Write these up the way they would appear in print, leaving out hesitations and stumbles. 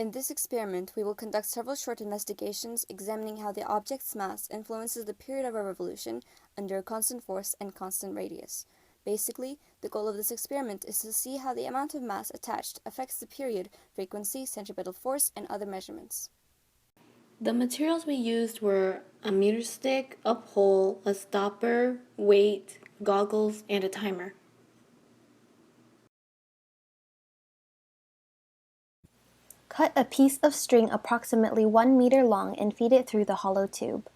In this experiment, we will conduct several short investigations examining how the object's mass influences the period of a revolution under a constant force and constant radius. Basically, the goal of this experiment is to see how the amount of mass attached affects the period, frequency, centripetal force, and other measurements. The materials we used were a meter stick, a pole, a stopper, weight, goggles, and a timer. Cut a piece of string approximately 1 meter long and feed it through the hollow tube.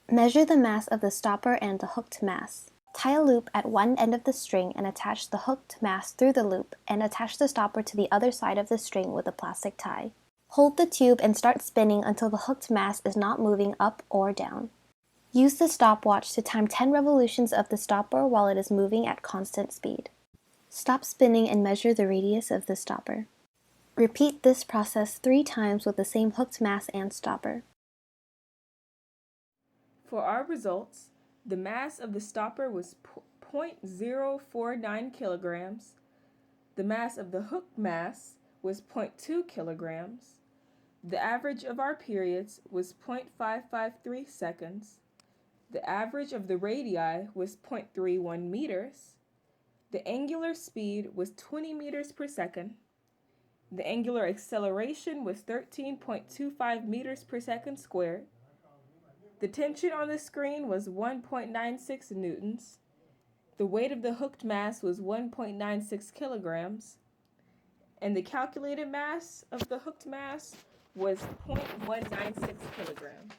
Measure the mass of the stopper and the hooked mass. Tie a loop at one end of the string and attach the hooked mass through the loop, and attach the stopper to the other side of the string with a plastic tie. Hold the tube and start spinning until the hooked mass is not moving up or down. Use the stopwatch to time 10 revolutions of the stopper while it is moving at constant speed. Stop spinning and measure the radius of the stopper. Repeat this process 3 times with the same hooked mass and stopper. For our results, the mass of the stopper was 0.049 kilograms, the mass of the hooked mass was 0.2 kilograms, the average of our periods was 0.553 seconds, the average of the radii was 0.31 meters, the angular speed was 20 meters per second, the angular acceleration was 13.25 meters per second squared, the tension on the screen was 1.96 newtons, the weight of the hooked mass was 1.96 kilograms, and the calculated mass of the hooked mass was 0.196 kilograms.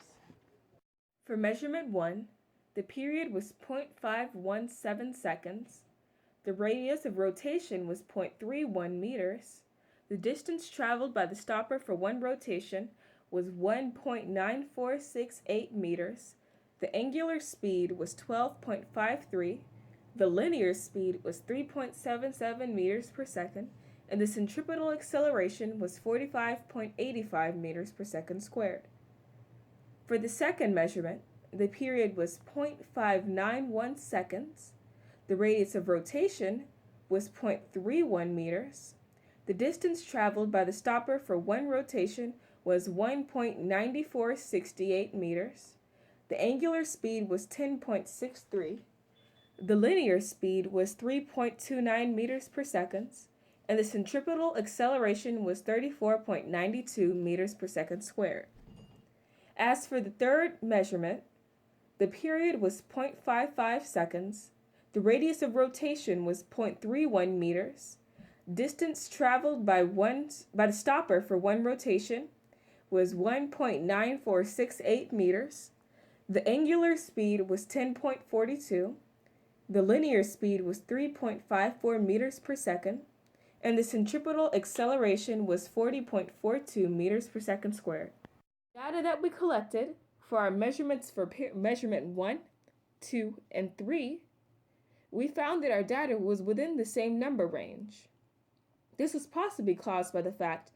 For measurement 1, the period was 0.517 seconds, the radius of rotation was 0.31 meters, the distance traveled by the stopper for one rotation was 1.9468 meters, the angular speed was 12.53, the linear speed was 3.77 meters per second, and the centripetal acceleration was 45.85 meters per second squared. For the second measurement, the period was 0.591 seconds, the radius of rotation was 0.31 meters, the distance traveled by the stopper for one rotation was 1.9468 meters, the angular speed was 10.63, the linear speed was 3.29 meters per second, and the centripetal acceleration was 34.92 meters per second squared. As for the third measurement, the period was 0.55 seconds, the radius of rotation was 0.31 meters, distance traveled by the stopper for one rotation was 1.9468 meters, the angular speed was 10.42, the linear speed was 3.54 meters per second, and the centripetal acceleration was 40.42 meters per second squared. Data that we collected for our measurements for measurement 1, 2, and 3, we found that our data was within the same number range. This was possibly caused by the fact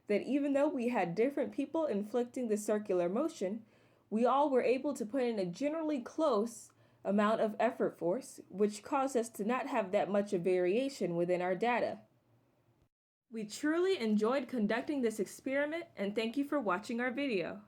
that even though we had different people inflicting the circular motion, we all were able to put in a generally close amount of effort force, which caused us to not have that much of variation within our data. We truly enjoyed conducting this experiment, and thank you for watching our video.